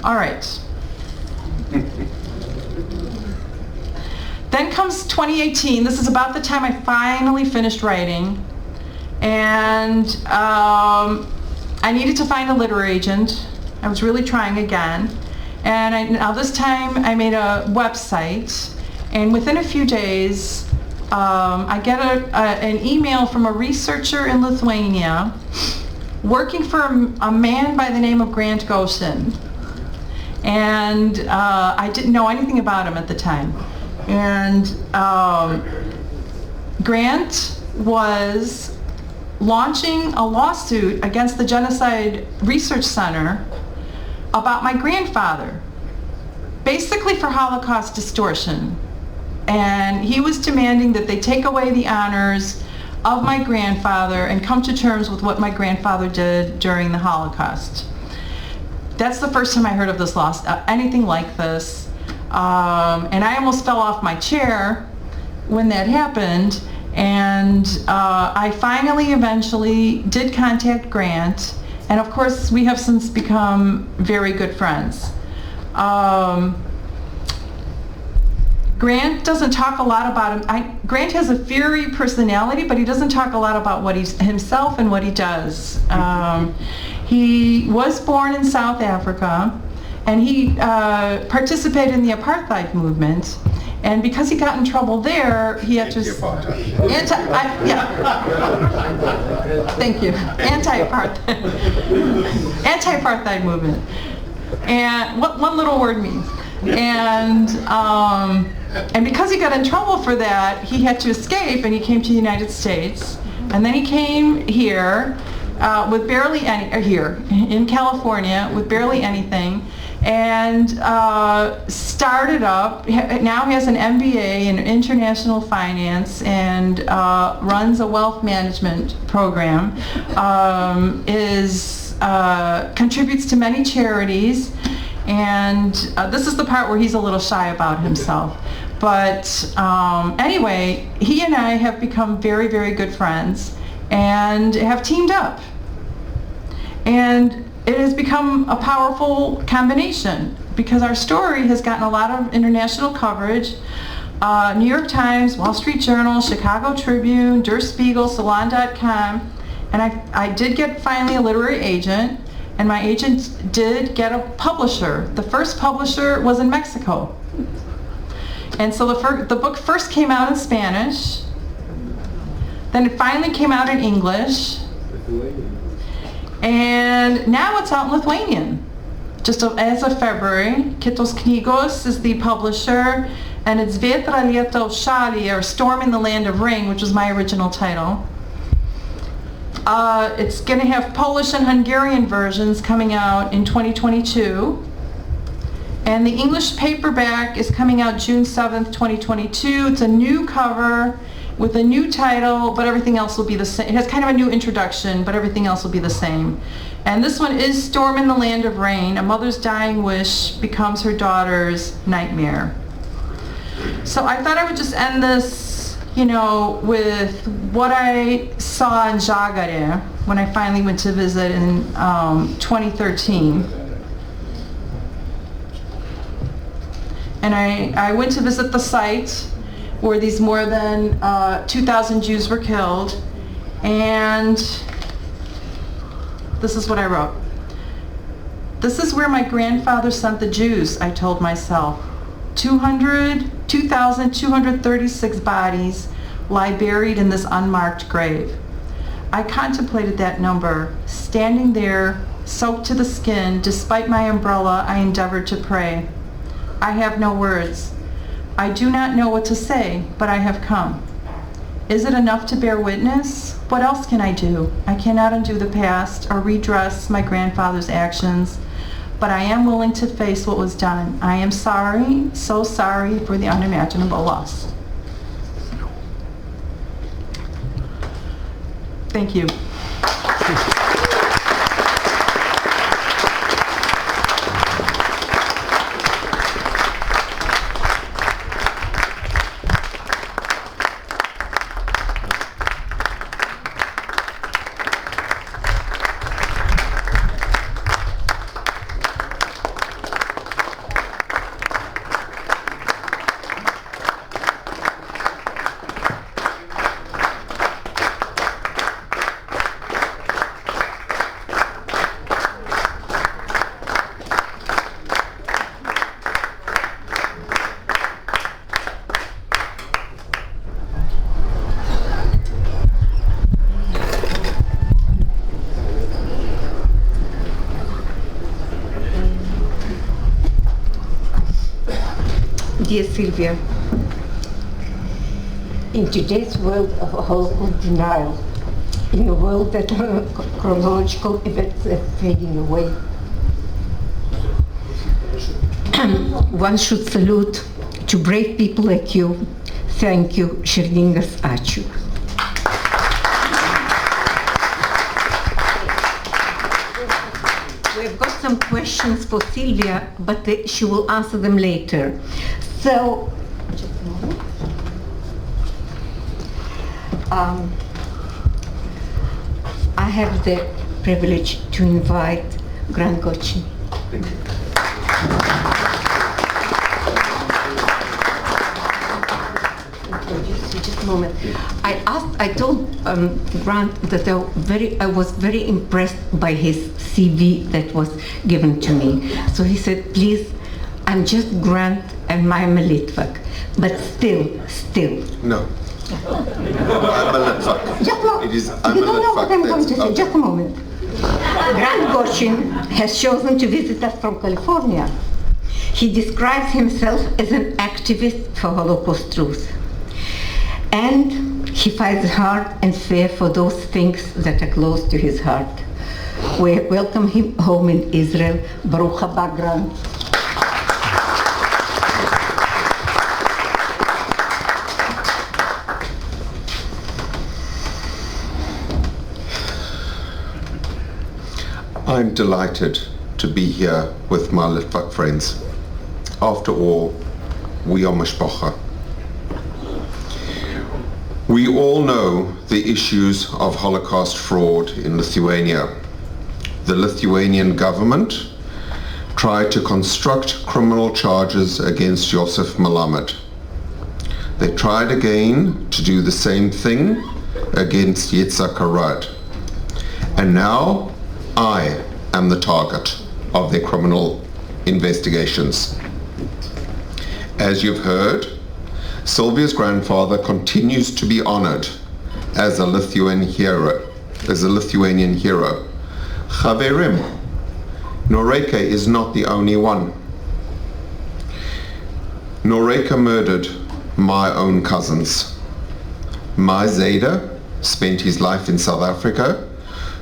All right. Then comes 2018. This is about the time I finally finished writing. And I needed to find a literary agent. I was really trying again. And now this time I made a website. And within a few days, I get an email from a researcher in Lithuania working for a man by the name of Grant Gochin. And I didn't know anything about him at the time. And Grant was launching a lawsuit against the Genocide Research Center about my grandfather, basically for Holocaust distortion. And he was demanding that they take away the honors of my grandfather and come to terms with what my grandfather did during the Holocaust. That's the first time I heard of this lawsuit, anything like this. And I almost fell off my chair when that happened. And I finally, eventually did contact Grant. And of course, we have since become very good friends. Grant doesn't talk a lot about him. Grant has a fiery personality, but he doesn't talk a lot about what he's himself and what he does. He was born in South Africa, and he participated in the apartheid movement. And because he got in trouble there, he had to... Thank you. Anti-apartheid movement. And what one little word means. And because he got in trouble for that, he had to escape, and he came to the United States. And then he came here with barely any, here in California with barely anything, and started up. Now he has an MBA in international finance and runs a wealth management program. Contributes to many charities. And this is the part where he's a little shy about himself. But anyway, he and I have become very, very good friends and have teamed up. And it has become a powerful combination because our story has gotten a lot of international coverage. New York Times, Wall Street Journal, Chicago Tribune, Der Spiegel, Salon.com. And I did get finally a literary agent. And my agent did get a publisher. The first publisher was in Mexico. And so the book first came out in Spanish. Then it finally came out in English. And now it's out in Lithuanian. Just as of February. Kitos Knygos is the publisher. And it's Vėtra Lietaus šalyje, or Storm in the Land of Rain, which was my original title. It's going to have Polish and Hungarian versions coming out in 2022. And the English paperback is coming out June 7th, 2022. It's a new cover with a new title, but everything else will be the same. It has kind of a new introduction, but everything else will be the same. And this one is Storm in the Land of Rain. A mother's dying wish becomes her daughter's nightmare. So I thought I would just end this, with what I saw in Žagarė when I finally went to visit in 2013. And I went to visit the site where these more than 2,000 Jews were killed. And this is what I wrote. This is where my grandfather sent the Jews, I told myself. 2,236 bodies lie buried in this unmarked grave. I contemplated that number, standing there, soaked to the skin. Despite my umbrella, I endeavored to pray. I have no words. I do not know what to say, but I have come. Is it enough to bear witness? What else can I do? I cannot undo the past or redress my grandfather's actions, but I am willing to face what was done. I am sorry, so sorry for the unimaginable loss. Thank you. Dear Sylvia, in today's world of Holocaust denial, in a world that chronological events are fading away, one should salute to brave people like you. Thank you, Širdingas ačiū. We've got some questions for Sylvia, but she will answer them later. So, just a moment. I have the privilege to invite Grant Gochin. Thank you. Just a moment. I told Grant that I was very impressed by his CV that was given to me. So he said, please, I'm just Grant and I'm a Litvak, but still. No. I'm a Litvak. You don't know what I'm going to say. Okay. Just a moment. Grant Gochin has chosen to visit us from California. He describes himself as an activist for Holocaust truth. And he fights hard and fair for those things that are close to his heart. We welcome him home in Israel. Baruch haba, Grant. I'm delighted to be here with my Litvak friends. After all, we are mishpacha. We all know the issues of Holocaust fraud in Lithuania. The Lithuanian government tried to construct criminal charges against Josef Malamed. They tried again to do the same thing against Yitzhak Arad. And now I am the target of their criminal investigations. As you've heard, Sylvia's grandfather continues to be honored as a Lithuanian hero. Chaverim, Noreika is not the only one. Noreika murdered my own cousins. My Zayda spent his life in South Africa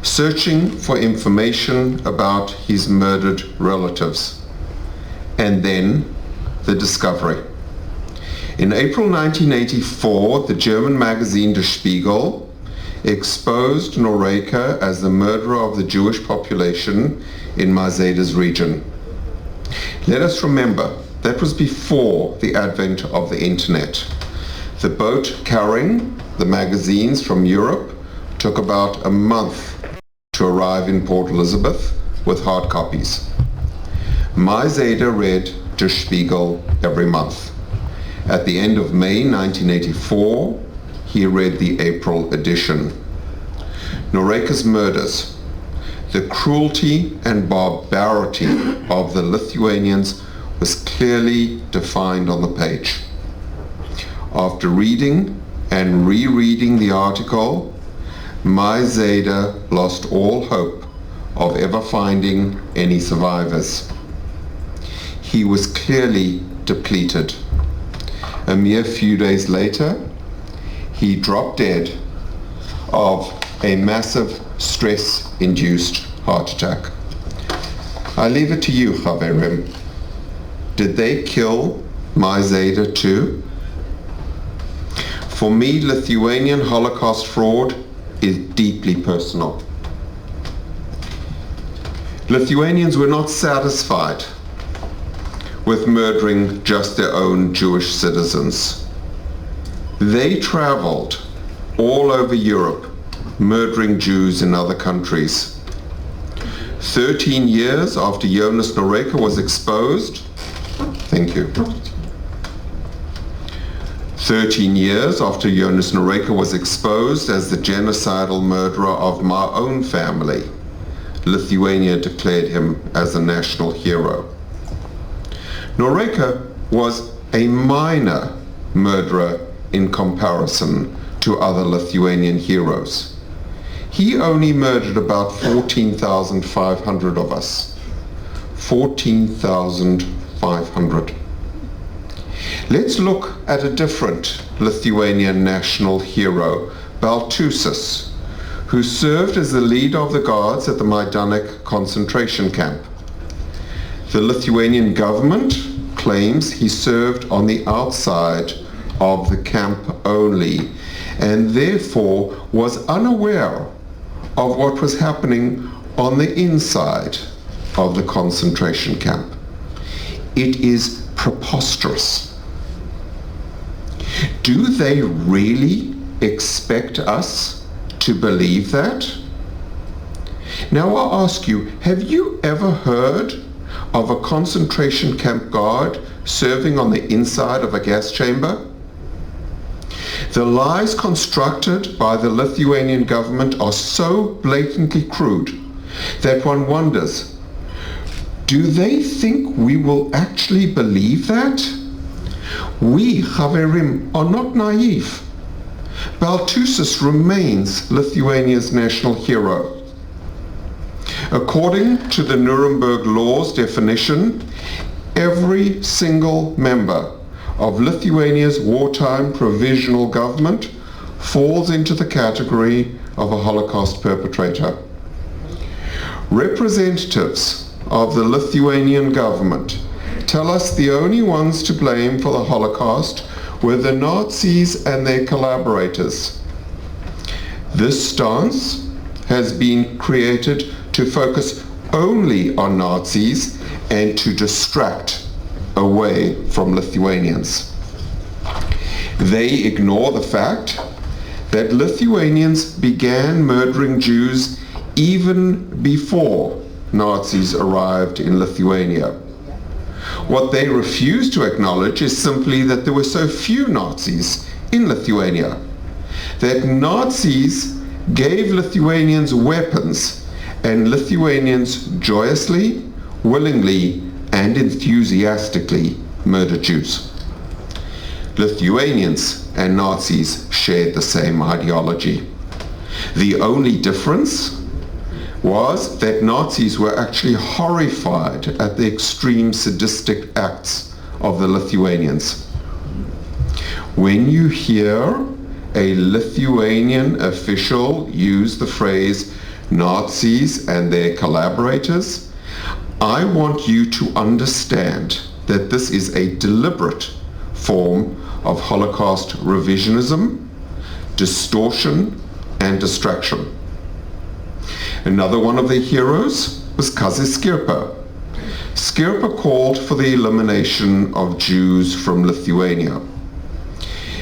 searching for information about his murdered relatives. And then the discovery. In April 1984, the German magazine Der Spiegel exposed Noreika as the murderer of the Jewish population in Mazeida's region. Let us remember, that was before the advent of the internet. The boat carrying the magazines from Europe took about a month to arrive in Port Elizabeth with hard copies. Mazeida read Der Spiegel every month. At the end of May 1984, he read the April edition. Noreika's murders, the cruelty and barbarity of the Lithuanians was clearly defined on the page. After reading and rereading the article, Mazeida lost all hope of ever finding any survivors. He was clearly depleted. A mere few days later, he dropped dead of a massive stress-induced heart attack. I leave it to you, Chaverim. Did they kill Mazeida too? For me, Lithuanian Holocaust fraud is deeply personal. Lithuanians were not satisfied with murdering just their own Jewish citizens. They traveled all over Europe, murdering Jews in other countries. 13 years after Jonas Noreika was exposed, 13 years after Jonas Noreika was exposed as the genocidal murderer of my own family, Lithuania declared him as a national hero. Noreika was a minor murderer in comparison to other Lithuanian heroes. He only murdered about 14,500 of us. 14,500. Let's look at a different Lithuanian national hero, Baltusis, who served as the leader of the guards at the Majdanek concentration camp. The Lithuanian government claims he served on the outside of the camp only, and therefore was unaware of what was happening on the inside of the concentration camp. It is preposterous. Do they really expect us to believe that? Now I ask you, have you ever heard of a concentration camp guard serving on the inside of a gas chamber? The lies constructed by the Lithuanian government are so blatantly crude that one wonders, do they think we will actually believe that? We, Chaverim, are not naive. Baltusis remains Lithuania's national hero. According to the Nuremberg Law's definition, every single member of Lithuania's wartime provisional government falls into the category of a Holocaust perpetrator. Representatives of the Lithuanian government tell us the only ones to blame for the Holocaust were the Nazis and their collaborators. This stance has been created to focus only on Nazis and to distract away from Lithuanians. They ignore the fact that Lithuanians began murdering Jews even before Nazis arrived in Lithuania. What they refuse to acknowledge is simply that there were so few Nazis in Lithuania, that Nazis gave Lithuanians weapons and Lithuanians joyously, willingly, and enthusiastically murdered Jews. Lithuanians and Nazis shared the same ideology. The only difference was that Nazis were actually horrified at the extreme sadistic acts of the Lithuanians. When you hear a Lithuanian official use the phrase Nazis and their collaborators, I want you to understand that this is a deliberate form of Holocaust revisionism, distortion, and distraction. Another one of their heroes was Kazi Skirpa. Skirpa called for the elimination of Jews from Lithuania.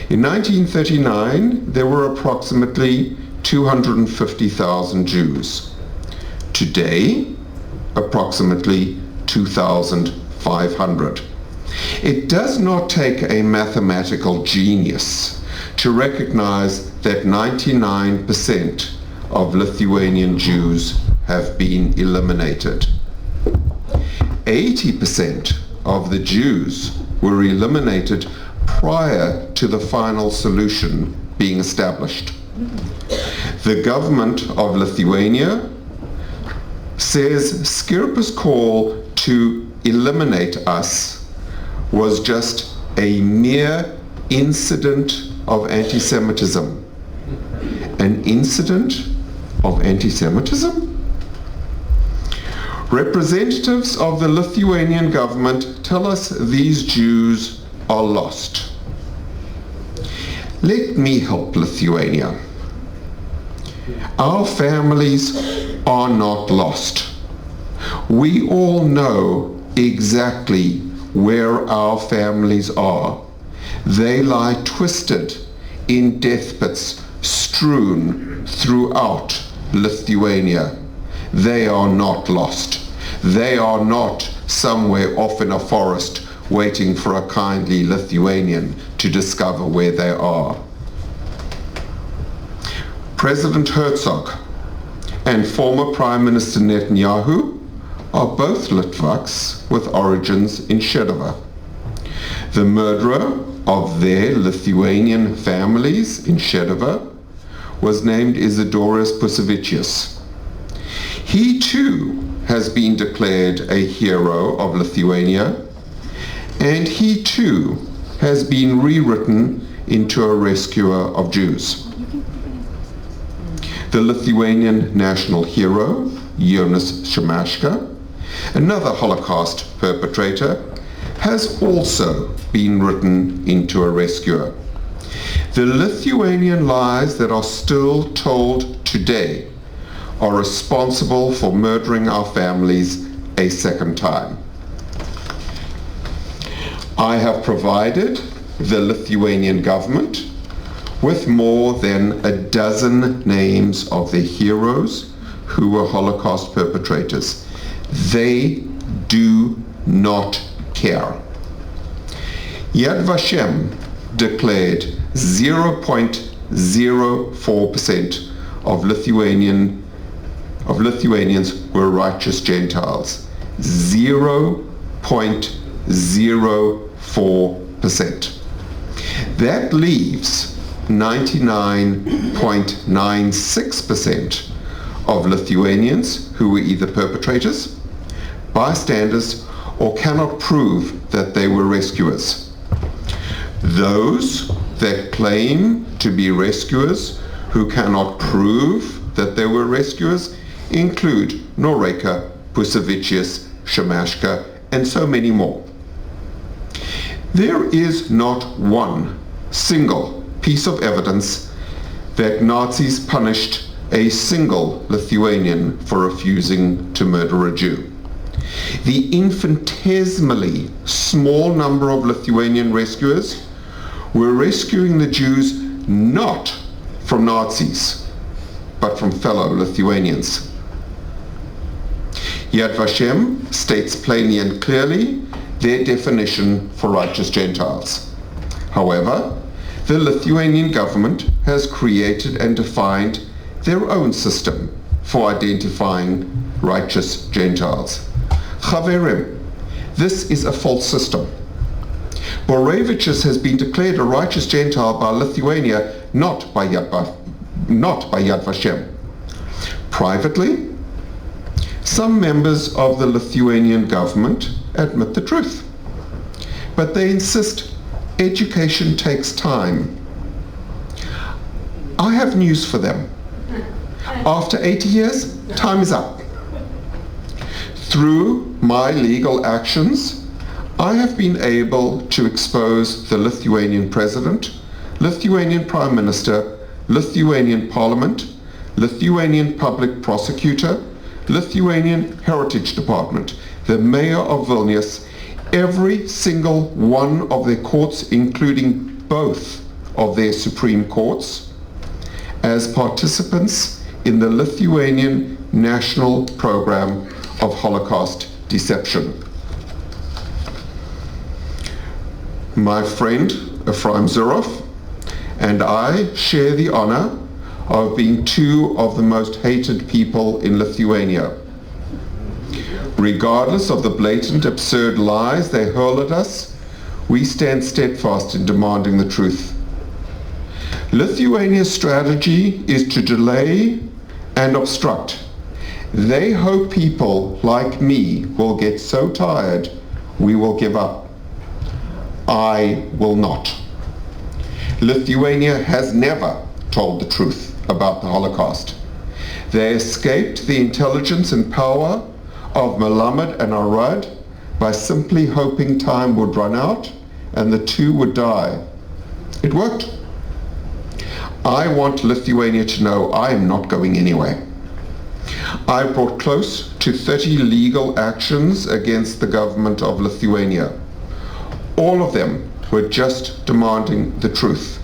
In 1939, there were approximately 250,000 Jews. Today, approximately 2,500. It does not take a mathematical genius to recognize that 99% of Lithuanian Jews have been eliminated. 80% of the Jews were eliminated prior to the final solution being established. The government of Lithuania says Skirpa's call to eliminate us was just a mere incident of anti-Semitism. An incident of anti-Semitism? Representatives of the Lithuanian government tell us these Jews are lost. Let me help Lithuania. Our families are not lost. We all know exactly where our families are. They lie twisted in death pits strewn throughout Lithuania. They are not lost. They are not somewhere off in a forest waiting for a kindly Lithuanian to discover where they are. President Herzog and former Prime Minister Netanyahu are both Litvaks with origins in Shedova. The murderer of their Lithuanian families in Shedova was named Izidorius Pusevicius. He too has been declared a hero of Lithuania, and he too has been rewritten into a rescuer of Jews. The Lithuanian national hero, Jonas Šimashka, another Holocaust perpetrator, has also been written into a rescuer. The Lithuanian lies that are still told today are responsible for murdering our families a second time. I have provided the Lithuanian government with more than a dozen names of the heroes who were Holocaust perpetrators. They do not care. Yad Vashem declared 0.04% of Lithuanians were righteous Gentiles. 0.04%. That leaves 99.96% of Lithuanians who were either perpetrators, bystanders, or cannot prove that they were rescuers. Those that claim to be rescuers who cannot prove that they were rescuers include Noreka, Pusevicius, Šimashka, and so many more. There is not one single piece of evidence that Nazis punished a single Lithuanian for refusing to murder a Jew. The infinitesimally small number of Lithuanian rescuers were rescuing the Jews not from Nazis, but from fellow Lithuanians. Yad Vashem states plainly and clearly their definition for righteous Gentiles. However, the Lithuanian government has created and defined their own system for identifying righteous Gentiles. Chaverim, this is a false system. Borevicius has been declared a righteous Gentile by Lithuania, not by Yad Vashem. Privately, some members of the Lithuanian government admit the truth, but they insist education takes time. I have news for them. After 80 years, time is up. Through my legal actions, I have been able to expose the Lithuanian President, Lithuanian Prime Minister, Lithuanian Parliament, Lithuanian Public Prosecutor, Lithuanian Heritage Department, the Mayor of Vilnius, every single one of their courts, including both of their Supreme Courts, as participants in the Lithuanian National Program of Holocaust Deception. My friend Ephraim Zurov and I share the honor of being two of the most hated people in Lithuania. Regardless of the blatant, absurd lies they hurl at us, we stand steadfast in demanding the truth. Lithuania's strategy is to delay and obstruct. They hope people like me will get so tired we will give up. I will not. Lithuania has never told the truth about the Holocaust. They escaped the intelligence and power of Melamed and Arad by simply hoping time would run out and the two would die. It worked. I want Lithuania to know I am not going anywhere. I brought close to 30 legal actions against the government of Lithuania. All of them were just demanding the truth.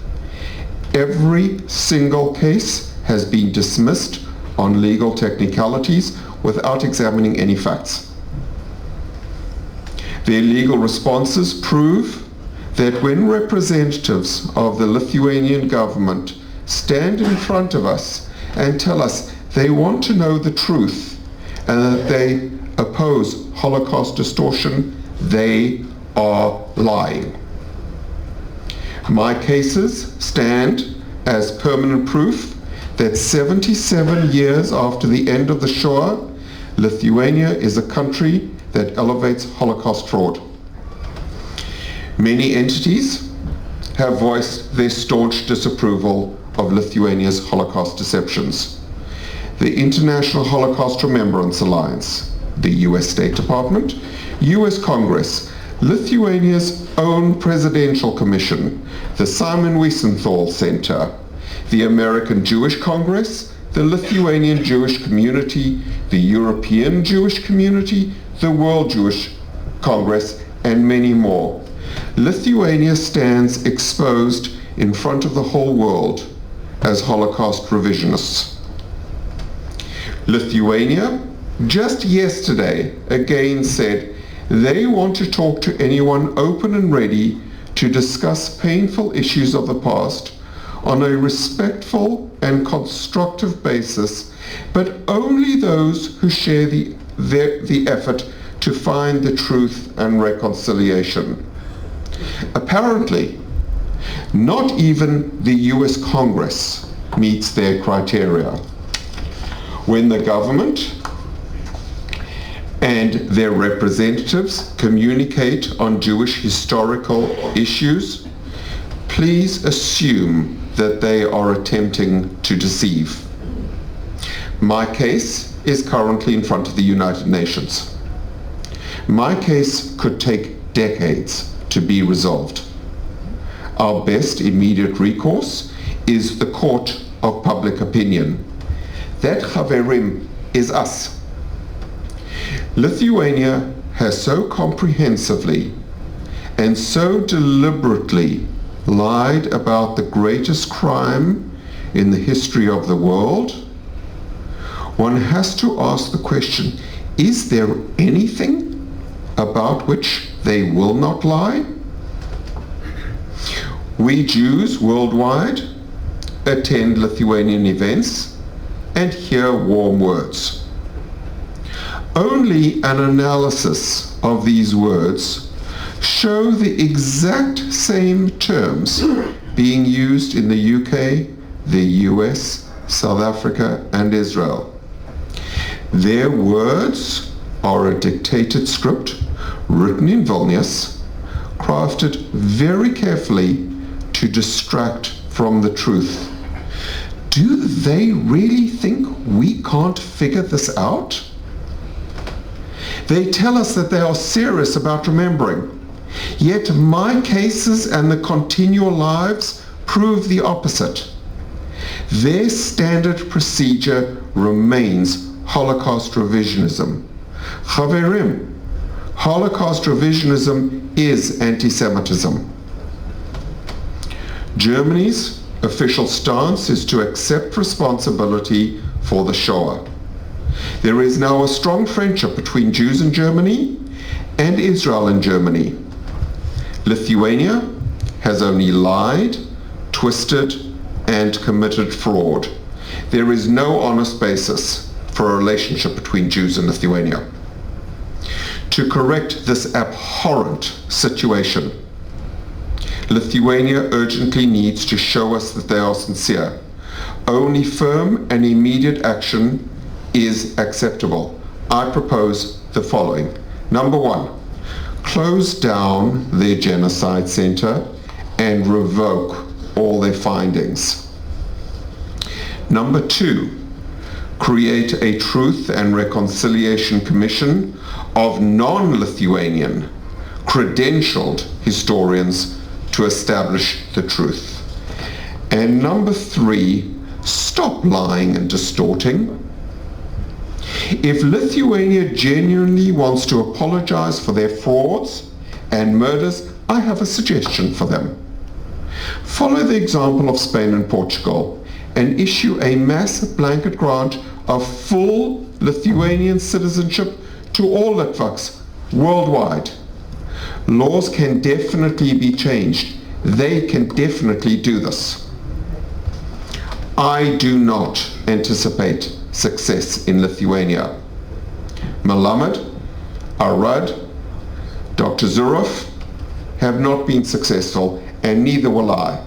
Every single case has been dismissed on legal technicalities without examining any facts. Their legal responses prove that when representatives of the Lithuanian government stand in front of us and tell us they want to know the truth and that they oppose Holocaust distortion, they are lying. My cases stand as permanent proof that 77 years after the end of the Shoah, Lithuania is a country that elevates Holocaust fraud. Many entities have voiced their staunch disapproval of Lithuania's Holocaust deceptions. The International Holocaust Remembrance Alliance, the US State Department, US Congress, Lithuania's own Presidential Commission, the Simon Wiesenthal Center, the American Jewish Congress, the Lithuanian Jewish Community, the European Jewish Community, the World Jewish Congress, and many more. Lithuania stands exposed in front of the whole world as Holocaust revisionists. Lithuania, just yesterday, again said they want to talk to anyone open and ready to discuss painful issues of the past on a respectful and constructive basis, but only those who share the effort to find the truth and reconciliation. Apparently, not even the US Congress meets their criteria. When the government and their representatives communicate on Jewish historical issues, please assume that they are attempting to deceive. My case is currently in front of the United Nations. My case could take decades to be resolved. Our best immediate recourse is the court of public opinion. That, Chaverim, is us. Lithuania has so comprehensively and so deliberately lied about the greatest crime in the history of the world. One has to ask the question, is there anything about which they will not lie? We Jews worldwide attend Lithuanian events and hear warm words. Only an analysis of these words show the exact same terms being used in the UK, the US, South Africa, and Israel. Their words are a dictated script written in Vilnius, crafted very carefully to distract from the truth. Do they really think we can't figure this out? They tell us that they are serious about remembering. Yet my cases and the continual lives prove the opposite. Their standard procedure remains Holocaust revisionism. Chaverim, Holocaust revisionism is anti-Semitism. Germany's official stance is to accept responsibility for the Shoah. There is now a strong friendship between Jews in Germany and Israel in Germany. Lithuania has only lied, twisted, and committed fraud. There is no honest basis for a relationship between Jews and Lithuania. To correct this abhorrent situation, Lithuania urgently needs to show us that they are sincere. Only firm and immediate action is acceptable. I propose the following. Number one, close down their genocide center and revoke all their findings. Number two, create a Truth and Reconciliation Commission of non-Lithuanian, credentialed historians to establish the truth. And number three, stop lying and distorting. If Lithuania genuinely wants to apologize for their frauds and murders, I have a suggestion for them. Follow the example of Spain and Portugal and issue a massive blanket grant of full Lithuanian citizenship to all Litvaks worldwide. Laws can definitely be changed. They can definitely do this. I do not anticipate success in Lithuania. Melamed, Arad, Dr. Zurov have not been successful, and neither will I.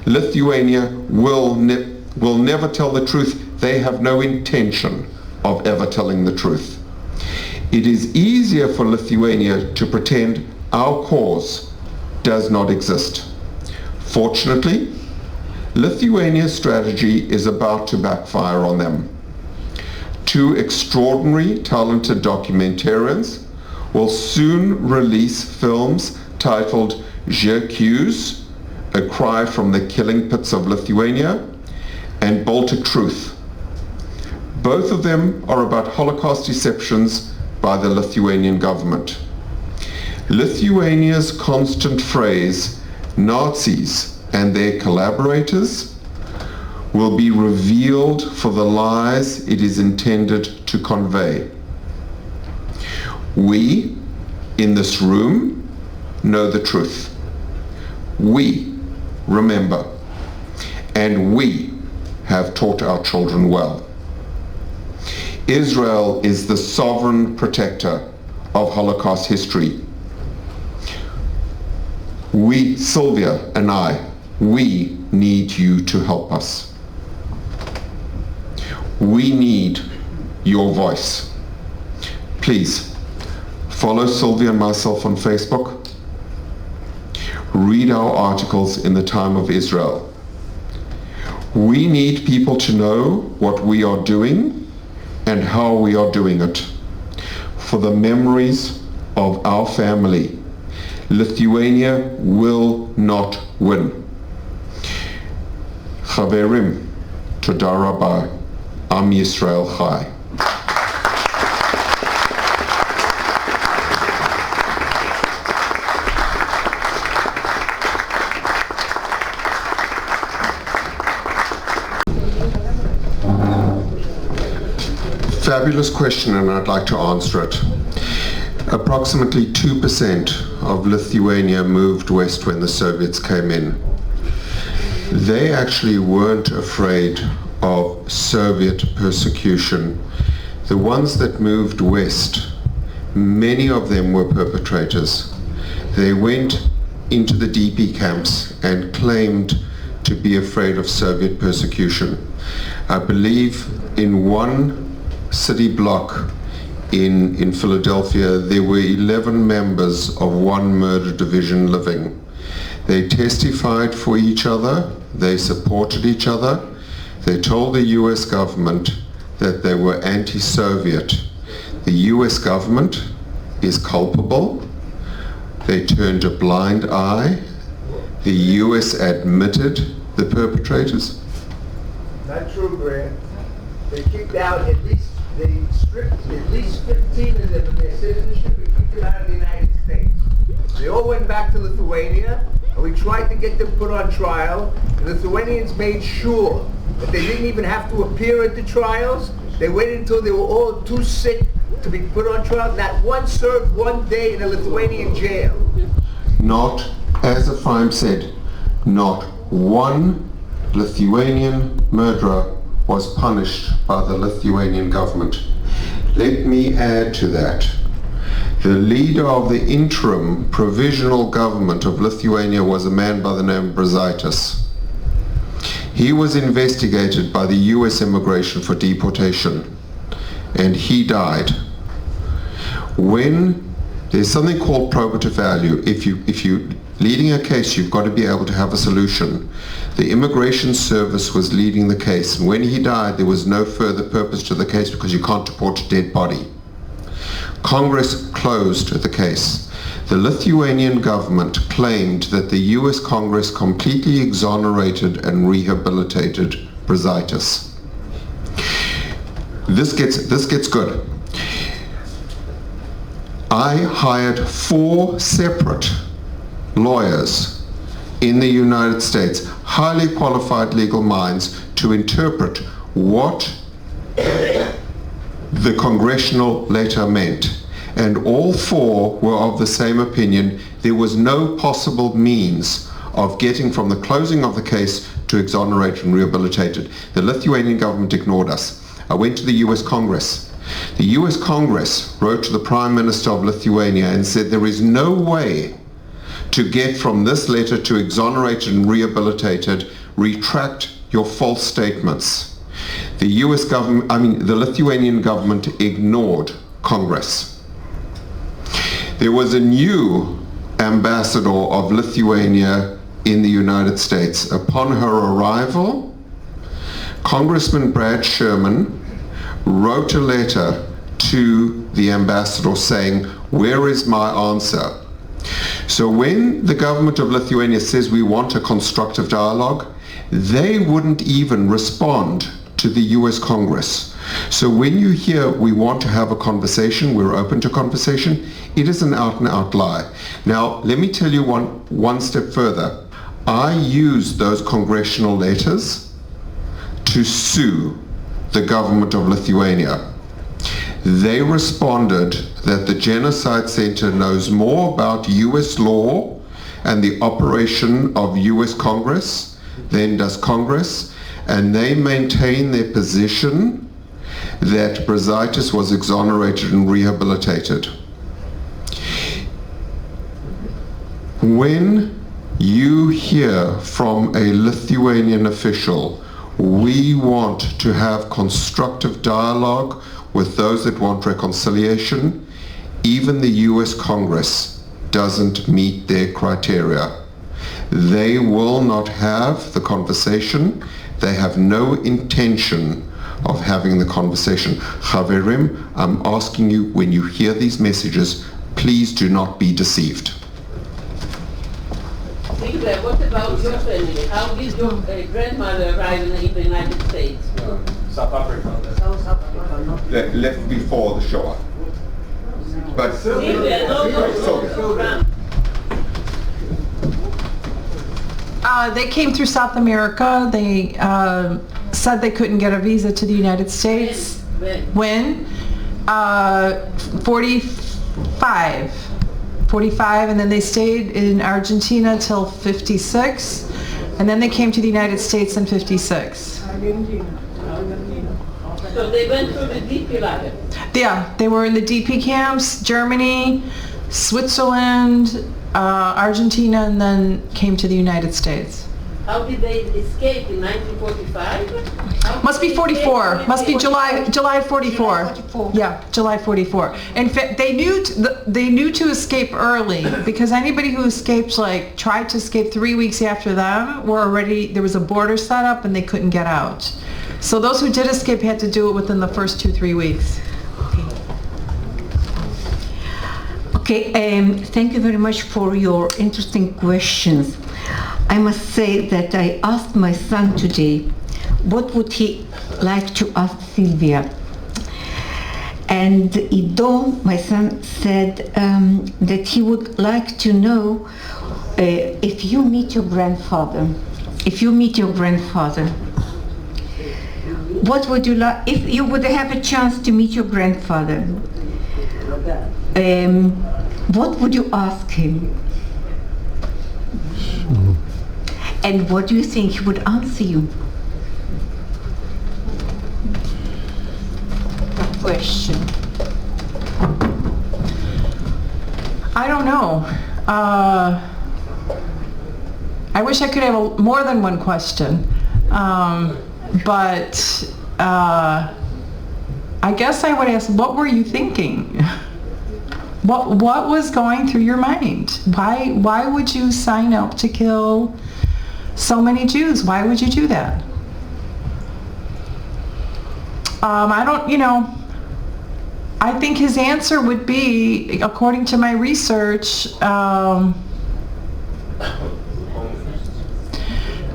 Lithuania will never tell the truth. They have no intention of ever telling the truth. It is easier for Lithuania to pretend our cause does not exist. Fortunately, Lithuania's strategy is about to backfire on them. Two extraordinary, talented documentarians will soon release films titled J'accuse, A Cry from the Killing Pits of Lithuania, and Baltic Truth. Both of them are about Holocaust deceptions by the Lithuanian government. Lithuania's constant phrase, Nazis and their collaborators, will be revealed for the lies it is intended to convey. We, in this room, know the truth. We remember, and we have taught our children well. Israel is the sovereign protector of Holocaust history. We, Sylvia and I, we need you to help us. We need your voice. Please follow Sylvia and myself on Facebook. Read our articles in the Time of Israel. We need people to know what we are doing and how we are doing it. For the memories of our family, Lithuania will not win. Chaverim, toda rabba, Am Yisrael Chai. Fabulous question, and I'd like to answer it. Approximately 2% of Lithuania moved west when the Soviets came in. They actually weren't afraid of Soviet persecution. The ones that moved west, many of them were perpetrators. They went into the DP camps and claimed to be afraid of Soviet persecution. I believe in one city block in Philadelphia, there were 11 members of one murder division living. They testified for each other, they supported each other, they told the US government that they were anti-Soviet. The US government is culpable. They turned a blind eye. The US admitted the perpetrators. Not true, Grant. They kicked out they stripped at least 15 of them of their citizenship and kicked them out of the United States. They all went back to Lithuania, and we tried to get them put on trial. The Lithuanians made sure that they didn't even have to appear at the trials. They waited until they were all too sick to be put on trial. Not one served one day in a Lithuanian jail. Not, as Ephraim said, not one Lithuanian murderer was punished by the Lithuanian government. Let me add to that. The leader of the interim provisional government of Lithuania was a man by the name of Brazaitis. He was investigated by the US immigration for deportation, and he died. When there's something called probative value, if you leading a case, you've got to be able to have a solution. The Immigration Service was leading the case, and when he died, there was no further purpose to the case because you can't deport a dead body. Congress closed the case. The Lithuanian government claimed that the US Congress completely exonerated and rehabilitated Brazaitis. This gets good. I hired 4 separate lawyers in the United States, highly qualified legal minds, to interpret what the congressional letter meant. And all 4 were of the same opinion. There was no possible means of getting from the closing of the case to exonerate and rehabilitate it. The Lithuanian government ignored us. I went to the US Congress. The US Congress wrote to the Prime Minister of Lithuania and said there is no way to get from this letter to exonerate and rehabilitated. Retract your false statements. The the Lithuanian government ignored Congress. There was a new ambassador of Lithuania in the United States. Upon her arrival, Congressman Brad Sherman wrote a letter to the ambassador saying, "Where is my answer?" So when the government of Lithuania says we want a constructive dialogue, they wouldn't even respond to the US Congress. So when you hear we want to have a conversation, we're open to conversation, it is an out and out lie. Now, let me tell you one step further. I used those congressional letters to sue the government of Lithuania. They responded that the Genocide Center knows more about US law and the operation of US Congress than does Congress, and they maintain their position that Brazaitis was exonerated and rehabilitated. When you hear from a Lithuanian official, we want to have constructive dialogue with those that want reconciliation, even the US Congress doesn't meet their criteria. They will not have the conversation. They have no intention of having the conversation. Chaverim, I'm asking you, when you hear these messages, please do not be deceived. What about your family? How did your grandmother arrive in the United States? South Africa. Left before the Shoah. But they came through South America. They said they couldn't get a visa to the United States. When? 45, and then they stayed in Argentina till 56, and then they came to the United States in 56. So they went through the DP ladder? Yeah, they were in the DP camps, Germany, Switzerland, Argentina, and then came to the United States. How did they escape in 1945? Must be 44. Must be July 44. Yeah, July 44. In fact, they knew to escape early, because anybody who escaped, like tried to escape 3 weeks after them, were already, there was a border set up and they couldn't get out. So those who did escape had to do it within the first 2-3 weeks. Okay, thank you very much for your interesting questions. I must say that I asked my son today, what would he like to ask Sylvia? And Ido, my son, said that he would like to know if you meet your grandfather, what would you like, if you would have a chance to meet your grandfather, what would you ask him? And what do you think he would answer you? That question. I don't know. I wish I could have more than one question, but I guess I would ask, what were you thinking? What was going through your mind? Why would you sign up to kill so many Jews? Why would you do that? I don't, I think his answer would be, according to my research,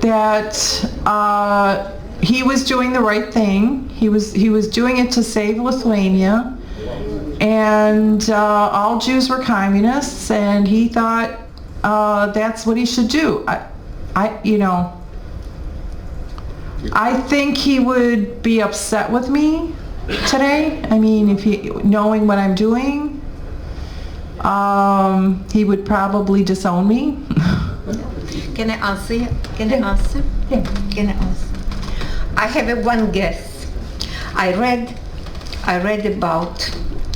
that he was doing the right thing. He was doing it to save Lithuania, and all Jews were communists, and he thought that's what he should do. I think he would be upset with me today. I mean, if knowing what I'm doing, he would probably disown me. Can I answer? Can I answer? Yeah. Can I answer? I have one guess. I read about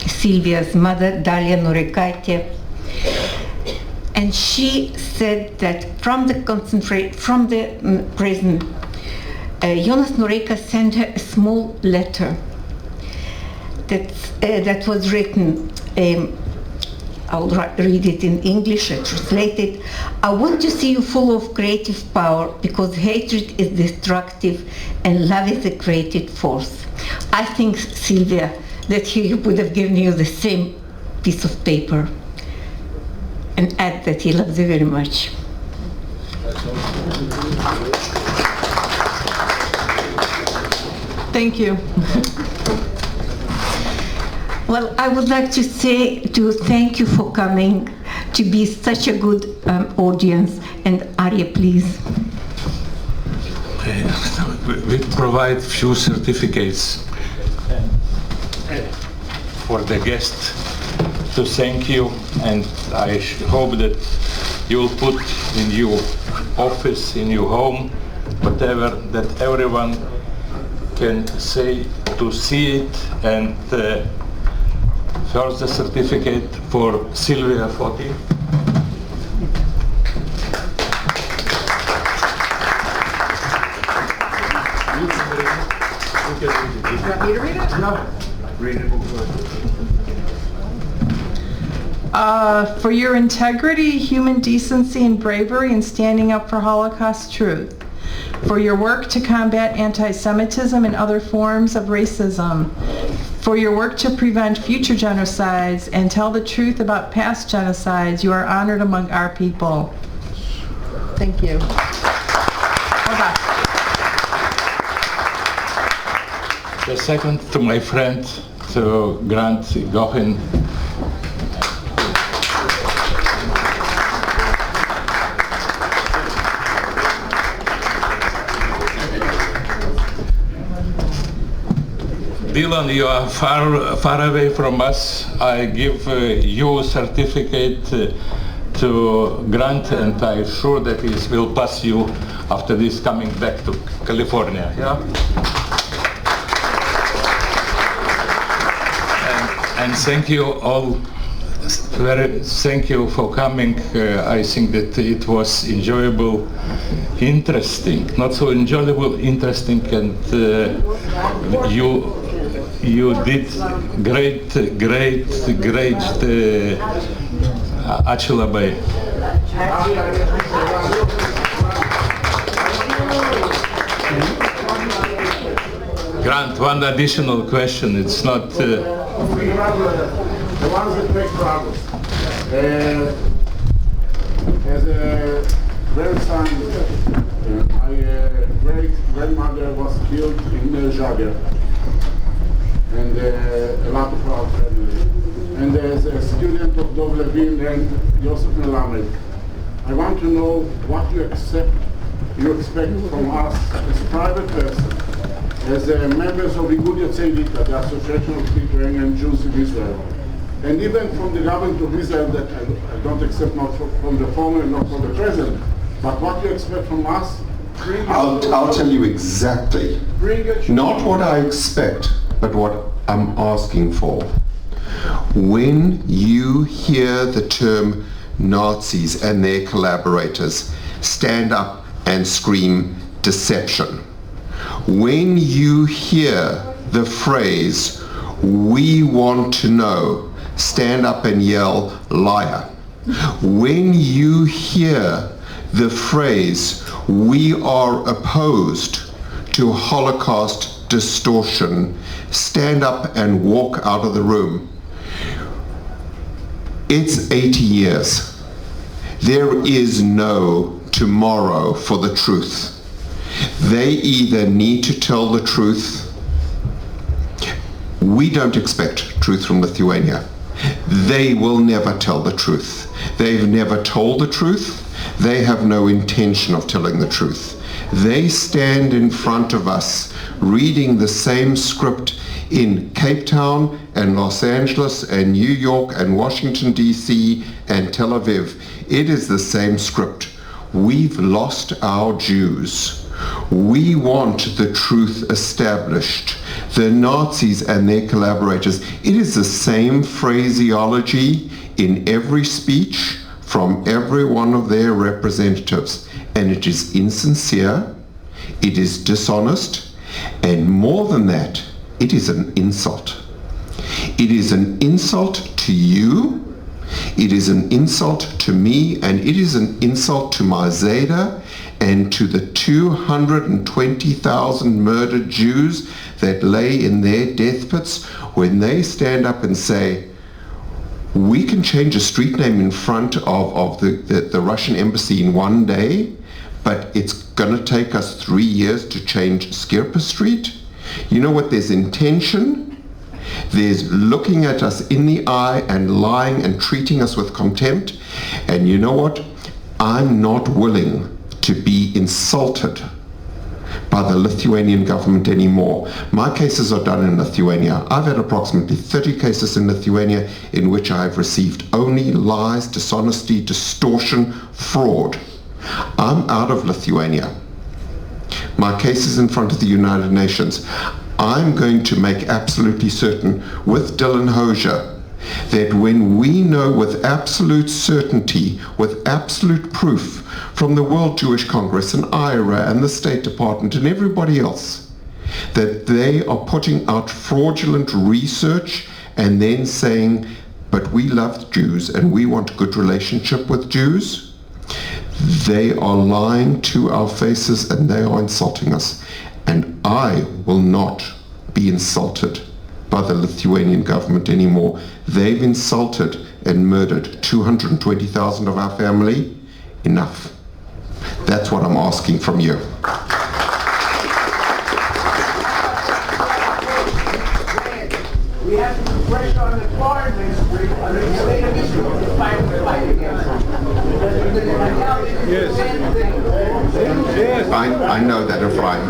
Sylvia's mother, Dalia Norikaitė, and she said that from the prison, Jonas Noreika sent her a small letter that was written, I'll read it in English, I translate it. I want to see you full of creative power because hatred is destructive and love is a creative force. I think, Sylvia, that he would have given you the same piece of paper and add that he loves you very much. Thank you. Well, I would like to thank you for coming, to be such a good audience. And Arya, please. We provide few certificates for the guest to thank you, and I hope that you'll put in your office, in your home, whatever, that everyone can say to see it. And first the certificate for Sylvia Foti. You want me to read it? No. Read it. For your integrity, human decency, and bravery in standing up for Holocaust truth. For your work to combat anti-Semitism and other forms of racism. For your work to prevent future genocides and tell the truth about past genocides. You are honored among our people. Thank you. Bye-bye. The second to my friend, to Grant Gochin. Dylan, you are far away from us. I give you a certificate to Grant, and I'm sure that he will pass you after this coming back to California. Yeah? And thank you all. Thank you for coming. I think that it was enjoyable, interesting, not so enjoyable, interesting, and you did great. Ačiū labai. Grant, one additional question. It's not. The ones that make progress. As a grandson, my great-grandmother was killed in Jager, and a lot of our family. And as a student of Dov Levin and Yosef Melamed, I want to know what you expect from us as a private person, as members of Igud Yotzei Lita, the Association of Lithuanian Jews in Israel, and even from the government of Israel, that I don't accept not from the former and not from the present, but what you expect from us. I'll tell you exactly, not what I expect, but what I'm asking for. When you hear the term Nazis and their collaborators, stand up and scream deception. When you hear the phrase, we want to know, stand up and yell, liar. When you hear the phrase, we are opposed to Holocaust distortion, stand up and walk out of the room. It's 80 years. There is no tomorrow for the truth. They either need to tell the truth. We don't expect truth from Lithuania. They will never tell the truth. They've never told the truth. They have no intention of telling the truth. They stand in front of us reading the same script in Cape Town and Los Angeles and New York and Washington, D.C. and Tel Aviv. It is the same script. We've lost our Jews. We want the truth established. The Nazis and their collaborators, it is the same phraseology in every speech from every one of their representatives. And it is insincere, it is dishonest, and more than that, it is an insult. It is an insult to you, It is an insult to me, and it is an insult to my Zeta and to the 220,000 murdered Jews that lay in their death pits when they stand up and say, we can change a street name in front of the Russian embassy in one day, but it's going to take us 3 years to change Skirpa Street. You know what? There's intention. There's looking at us in the eye and lying and treating us with contempt. And you know what? I'm not willing to be insulted by the Lithuanian government anymore. My cases are done in Lithuania. I've had approximately 30 cases in Lithuania in which I have received only lies, dishonesty, distortion, fraud. I'm out of Lithuania. My case is in front of the United Nations. I'm going to make absolutely certain with Dylan Hosier that when we know with absolute certainty, with absolute proof from the World Jewish Congress and IRA and the State Department and everybody else, that they are putting out fraudulent research and then saying, but we love Jews and we want good relationship with Jews, they are lying to our faces and they are insulting us. And I will not be insulted by the Lithuanian government anymore. They've insulted and murdered 220,000 of our family. Enough. That's what I'm asking from you. We have to be fresh on the foreign ministry under the state of Israel to fight against them. Yes. I know that, Ephraim.